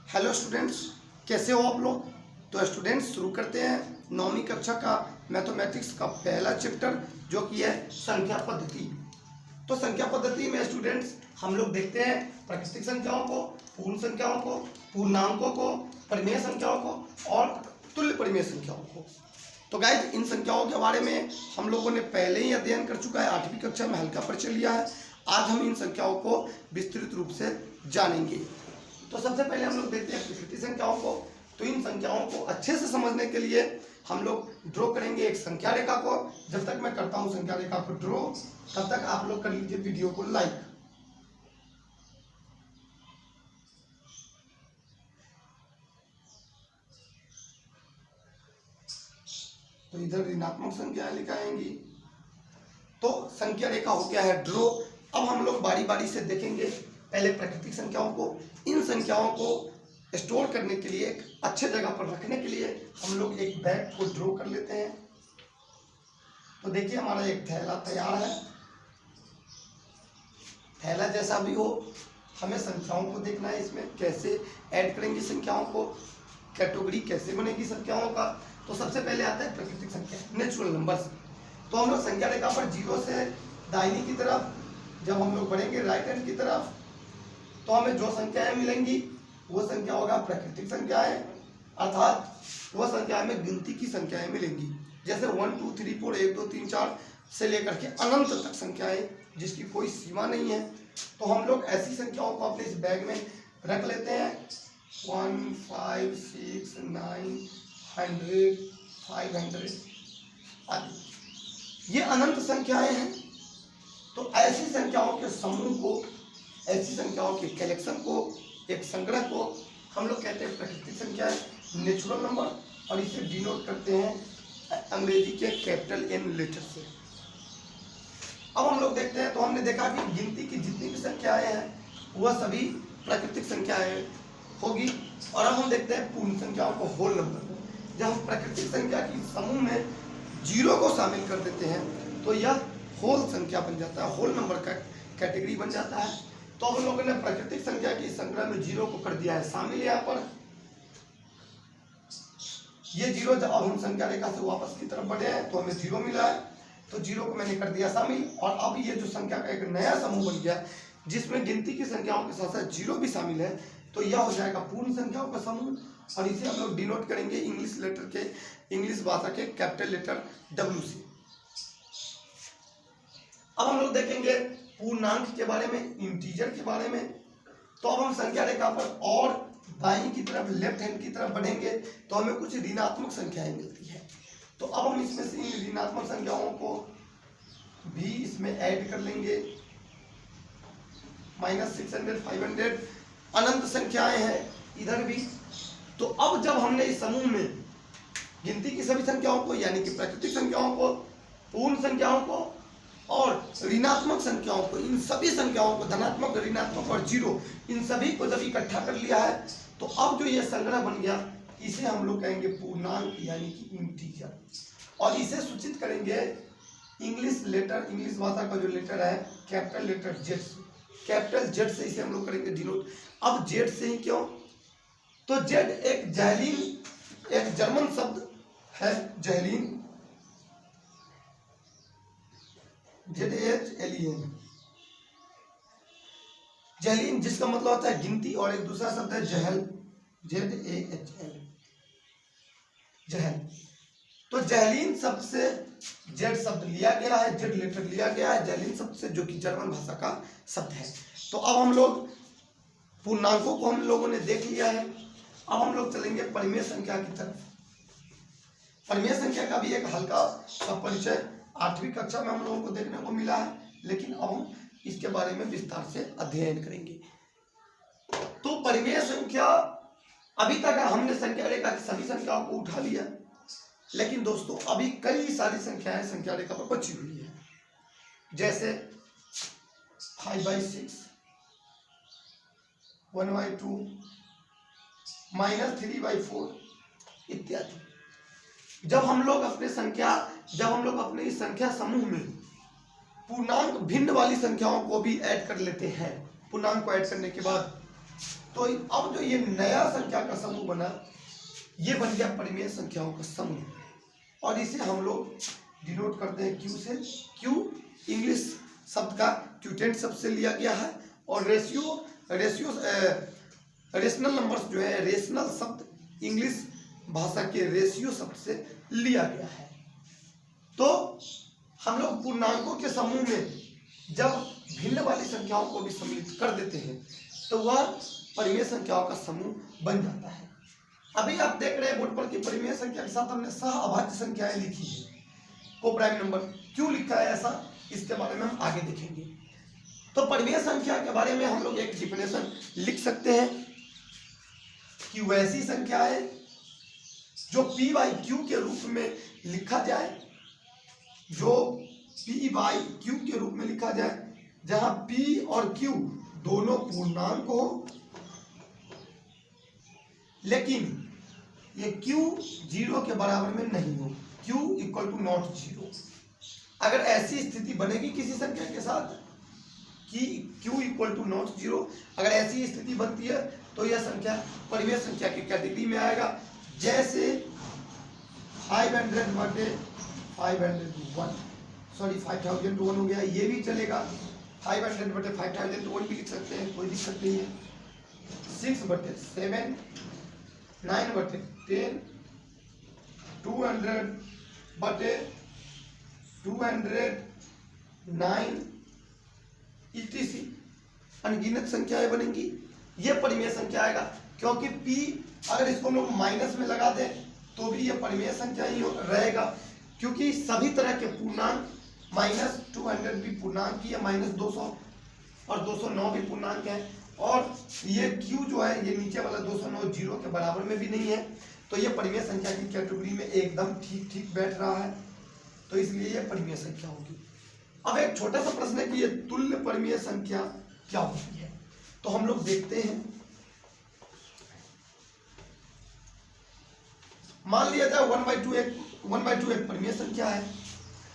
Hello students, कैसे हो आप लोग। तो स्टूडेंट्स शुरू करते हैं 9वीं कक्षा का मैथमेटिक्स का पहला चैप्टर जो कि है संख्या पद्धति। तो संख्या पद्धति में स्टूडेंट्स हम लोग देखते हैं प्राकृतिक संख्याओं को, पूर्ण संख्याओं को, पूर्णांकों को, परिमेय संख्याओं को और तुल्य परिमेय संख्याओं को। तो गाइज इन संख्याओं के बारे में हम लोगों ने पहले ही अध्ययन कर चुका है, 8वीं कक्षा में हल्का परिचय लिया है। आज हम इन संख्याओं को विस्तृत रूप से जानेंगे। तो सबसे पहले हम लोग देखते हैं प्राकृतिक संख्याओं को। तो इन संख्याओं को अच्छे से समझने के लिए हम लोग ड्रॉ करेंगे एक संख्या रेखा को। जब तक मैं करता हूं संख्या रेखा को ड्रॉ, तब तक आप लोग कर लीजिए वीडियो को लाइक। तो इधर ऋणात्मक संख्याएं लिखाएंगी। तो संख्या रेखा हो गया है ड्रॉ। अब हम लोग बारी बारी से देखेंगे पहले प्राकृतिक संख्याओं को। इन संख्याओं को स्टोर करने के लिए, एक अच्छे जगह पर रखने के लिए हम लोग एक बैग को ड्रॉ कर लेते हैं। तो देखिए हमारा एक थैला तैयार है। थैला जैसा भी हो, हमें संख्याओं को देखना है। इसमें कैसे ऐड करेंगे संख्याओं को, कैटेगरी कैसे बनेगी संख्याओं का। तो सबसे पहले आता है प्राकृतिक संख्या, नेचुरल नंबर्स। तो हम लोग संख्या रेखा पर 0 से दाहिनी की तरफ जब हम लोग बढ़ेंगे राइट हैंड की तरफ, तो हमें जो संख्याएं मिलेंगी वो संख्या होगा प्राकृतिक संख्याएं, अर्थात वो संख्या में गिनती की संख्याएं मिलेंगी। जैसे 1 2 3 4 1 2 3 4 से लेकर के अनंत तक संख्याएं जिसकी कोई सीमा नहीं है। तो हम लोग ऐसी संख्याओं को अपने इस बैग में रख लेते हैं। 1 5 6 9 100 500 आदि ये अनंत संख्याएं हैं। तो ऐसी संख्याओं के समूह को, ऐसी संख्याओं के कलेक्शन को, एक संग्रह को हम लोग कहते हैं प्राकृतिक संख्याएं, नेचुरल नंबर। और इसे डिनोट करते हैं अंग्रेजी के कैपिटल एन लेटर से। अब हम लोग देखते हैं, तो हमने देखा कि गिनती की जितनी भी संख्याएं हैं वह सभी प्राकृतिक संख्याएं होगी। और अब हम देखते हैं पूर्ण संख्याओं को, होल नंबर। जब हम प्राकृतिक संख्या की समूह में 0 को शामिल कर देते हैं तो यह होल संख्या बन जाता है, होल नंबर का कैटेगरी बन जाता है। तो हम लोगों ने प्राकृतिक संख्या की संग्रह में 0 को कर दिया है शामिल। यहाँ पर ये 0 जब हम संख्या रेखा से वापस की तरफ बढ़े हैं तो हमें 0 मिला है, तो 0 को मैंने कर दिया शामिल। और अब ये जो संख्या का एक नया समूह बन गया जिसमें गिनती की संख्याओं के साथ साथ 0 भी शामिल है, तो यह हो जाएगा पूर्ण संख्याओं का समूह। और इसे हम लोग डिनोट करेंगे इंग्लिश लेटर के, इंग्लिश भाषा के कैपिटल लेटर W से। अब हम लोग देखेंगे पूर्णांक के बारे में, इंटीजर के बारे में। तो अब हम संख्या रेखा पर और दाईं की तरफ, लेफ्ट हैंड की तरफ बढ़ेंगे तो हमें कुछ ऋणात्मक संख्याएं मिलती है। तो अब हम इसमें से इन ऋणात्मक संख्याओं को भी इसमें ऐड कर लेंगे। -600 500 अनंत संख्याएं हैं इधर भी। तो अब जब हमने इस समूह में गिनती की सभी संख्याओं को, यानी कि प्राकृतिक संख्याओं को, पूर्ण संख्याओं को और ऋणात्मक संख्याओं को, इन सभी संख्याओं को, धनात्मक, ऋणात्मक और 0, इन सभी को जब इकट्ठा कर लिया है, तो अब जो ये संग्रह बन गया इसे हम लोग कहेंगे पूर्णांक, यानी कि इंटीजर। और इसे सूचित करेंगे इंग्लिश लेटर, इंग्लिश भाषा का जो लेटर है कैपिटल लेटर Z से, कैपिटल Z से इसे हम लोग करेंगे डिनोट। अब Z से ही क्यों? तो Z एक जहलीन, एक जर्मन शब्द है, जहलीन, ZHLEN, जहलीन, जिसका मतलब होता है गिनती। और एक दूसरा शब्द है जहल, ZAHL, जहल। तो जहलीन शब्द से Z शब्द लिया गया है, Z लेटर लिया गया है जहलीन शब्द से, जो कि जर्मन भाषा का शब्द है। तो अब हम लोग पूर्णांकों को हम लोगों ने देख लिया है। अब हम लोग चलेंगे परिमेय संख्या की तरफ। परिमेय संख्या का भी एक हल्का सा परिचय 8वीं कक्षा में हम लोगों को देखने को मिला है, लेकिन अब हम इसके बारे में विस्तार से अध्ययन करेंगे। तो परिमेय संख्या, अभी तक हमने संख्या रेखा की सभी संख्याओं को उठा लिया, लेकिन दोस्तों अभी कई सारी संख्याएं संख्या रेखा पर बची हुई है। जैसे 5/6, 1/2, -3/4 इत्यादि। जब हम लोग अपने इस संख्या समूह में पूर्णांक भिन्न वाली संख्याओं को भी ऐड कर लेते हैं, पूर्णांक को ऐड करने के बाद तो अब जो ये नया संख्या का समूह बना, ये बन गया परिमेय संख्याओं का समूह, और इसे हम लोग डिनोट करते हैं क्यू से। क्यू इंग्लिश शब्द का क्यूटेंट शब्द से लिया गया है, और रेशनल नंबर्स जो है, रेशनल शब्द इंग्लिश भाषा के रेशियो शब्द से लिया गया है। तो हम लोग पूर्णांकों के समूह में जब भिन्न वाली संख्याओं को भी सम्मिलित कर देते हैं तो वह परिमेय संख्याओं का समूह बन जाता है। अभी आप देख रहे हैं बोर्ड पर कि परिमेय संख्या के साथ हमने सह अभाज्य संख्याएं लिखी है, को प्राइम नंबर। क्यों लिखा है ऐसा, इसके बारे में हम आगे देखेंगे। तो परिमेय संख्या के बारे में हम लोग एक डिफिनेशन लिख सकते हैं कि वैसी संख्या है जो P बाई क्यू के रूप में लिखा जाए, जो P बाई क्यू के रूप में लिखा जाए, जहां P और Q दोनों पूर्णांक हो, लेकिन ये Q 0 के बराबर में नहीं हो, Q इक्वल टू नॉट 0। अगर ऐसी स्थिति बनेगी किसी संख्या के साथ कि Q इक्वल टू नॉट 0, अगर ऐसी स्थिति बनती है तो यह संख्या परिमेय संख्या की कैटेगरी में आएगा। जैसे 5001 हो गया, ये भी चलेगा। 500/5001 भी लिख सकते हैं, कोई दिक्कत नहीं है। 6/7, 9/10, 200/209 etc अनगिनत संख्याएं बनेंगी। ये परिमेय संख्या आएगा, क्योंकि P अगर इसको हम लोग माइनस में लगा दें तो भी ये परिमेय संख्या ही रहेगा, क्योंकि सभी तरह के पूर्णांक -200 भी पूर्णांक ही है, -200 और 209 भी पूर्णांक है, और ये Q जो है ये नीचे वाला 209 0 के बराबर में भी नहीं है, तो ये परिमेय संख्या की कैटेगरी में एकदम ठीक ठीक बैठ रहा है, तो इसलिए ये परिमेय संख्या होगी। अब एक छोटा सा प्रश्न है कि ये तुल्य परिमेय संख्या क्या होती है, तो हम लोग देखते हैं। मान लिया जाए 1/2 एक परिमेय संख्या है,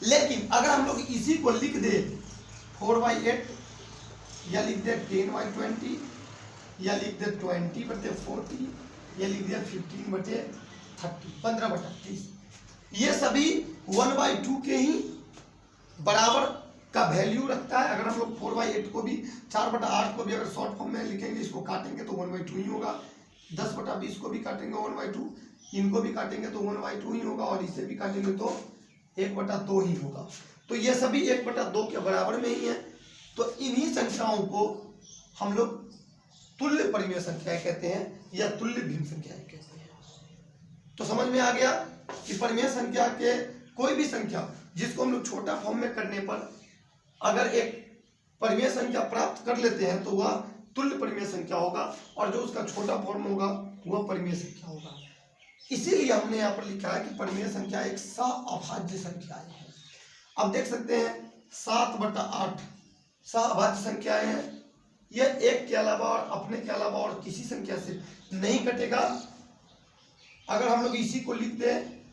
लेकिन अगर हम लोग इसी को लिख दे 4/8, या लिख दे 10/20, या लिख दे 20/40, या लिख दे 15/30, 15/30, ये सभी 1/2 के ही बराबर का वैल्यू रखता है। अगर हम लोग 4/8 को भी 4/8 को भी अगर शॉर्ट फॉर्म में लिखेंगे, इसको काटेंगे तो 1/2 ही होगा। 10/20 को भी काटेंगे 1/2, इनको भी काटेंगे तो 1/2 ही होगा, और इसे भी काटेंगे तो 1/2 ही होगा। तो ये सभी 1/2 के बराबर में ही है। तो इन्हीं संख्याओं को हम लोग तुल्य परिमेय संख्या कहते हैं, या तुल्य भिन्न संख्या कहते हैं। तो समझ में आ गया कि परिमेय संख्या के कोई भी संख्या जिसको हम लोग छोटा फॉर्म में करने पर अगर एक परिमेय संख्या प्राप्त कर लेते हैं तो वह तुल्य परिमेय संख्या होगा, और जो उसका छोटा फॉर्म होगा वह परिमेय संख्या होगा। इसीलिए हमने यहाँ पर लिखा है कि परिमेय संख्या एक सहअभाज्य संख्या है। अब देख सकते हैं 7/8 सहअभाज्य संख्याएं हैं। यह एक के अलावा और अपने के अलावा और किसी संख्या से नहीं कटेगा। अगर हम लोग इसी को लिख दें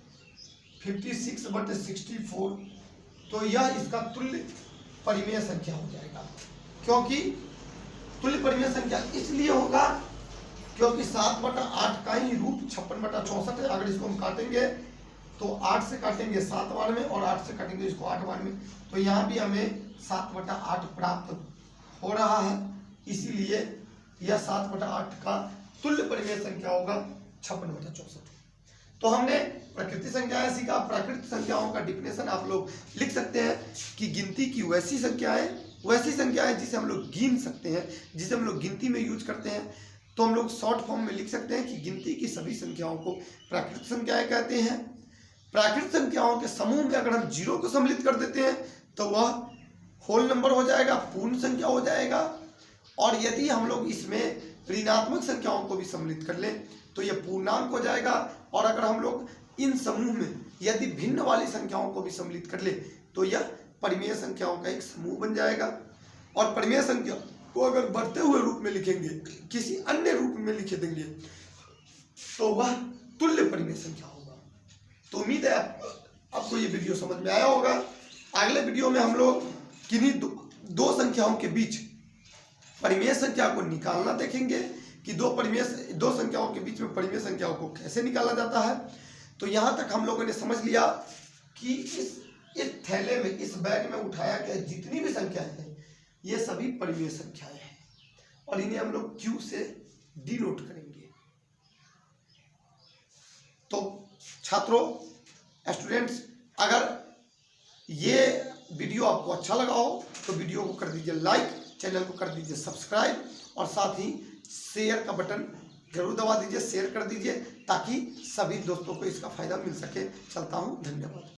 56/64, तो यह इसका तुल्य परिमेय संख्या हो जाएगा। क्योंकि तुल्य परिमेय संख्या इसलिए होगा क्योंकि 7/8 का ही रूप 56/64 है। अगर इसको हम काटेंगे तो 8 से काटेंगे 7 बार में, और 8 से काटेंगे इसको 8 बार में, तो यहाँ भी हमें 7/8 प्राप्त हो रहा है। इसीलिए यह 7/8 का तुल्य परिमेय संख्या होगा 56/64। तो हमने प्रकृति संख्याएं सीखा। प्राकृतिक संख्याओं का डिफिनेशन आप लोग लिख सकते हैं कि गिनती की वैसी संख्याएं जिसे हम लोग गिन सकते हैं, जिसे हम लोग गिनती में यूज करते हैं। तो हम लोग शॉर्ट फॉर्म में लिख सकते हैं कि गिनती की सभी संख्याओं को प्राकृतिक संख्याएं कहते हैं। प्राकृतिक संख्याओं के समूह में अगर हम 0 को सम्मिलित कर देते हैं तो वह होल नंबर हो जाएगा, पूर्ण संख्या हो जाएगा। और यदि हम लोग इसमें ऋणात्मक संख्याओं को भी सम्मिलित कर लें तो यह पूर्णांक हो जाएगा। और अगर हम लोग इन समूह में यदि भिन्न वाली संख्याओं को भी सम्मिलित कर ले तो यह परिमेय संख्याओं का एक समूह बन जाएगा। और परिमेय संख्या को अगर बढ़ते हुए रूप में लिखेंगे, किसी अन्य रूप में लिखे देंगे, तो वह तुल्य परिमेय संख्या होगा। तो उम्मीद है आपको ये वीडियो समझ में आया होगा। अगले वीडियो में हम लोग किन्हीं दो संख्याओं के बीच परिमेय संख्या को निकालना देखेंगे कि दो संख्याओं के बीच में परिमेय संख्याओं को कैसे निकाला जाता है। तो यहाँ तक हम लोगों ने समझ लिया कि इस थैले में, इस बैग में उठाया गया जितनी भी संख्याएं हैं ये सभी परिमेय संख्याएं हैं और इन्हें हम लोग Q से डिनोट करेंगे। तो छात्रों, स्टूडेंट्स, अगर ये वीडियो आपको अच्छा लगा हो तो वीडियो को कर दीजिए लाइक, चैनल को कर दीजिए सब्सक्राइब और साथ ही शेयर का बटन जरूर दबा दीजिए, शेयर कर दीजिए ताकि सभी दोस्तों को इसका फायदा मिल सके। चलता हूँ, धन्यवाद।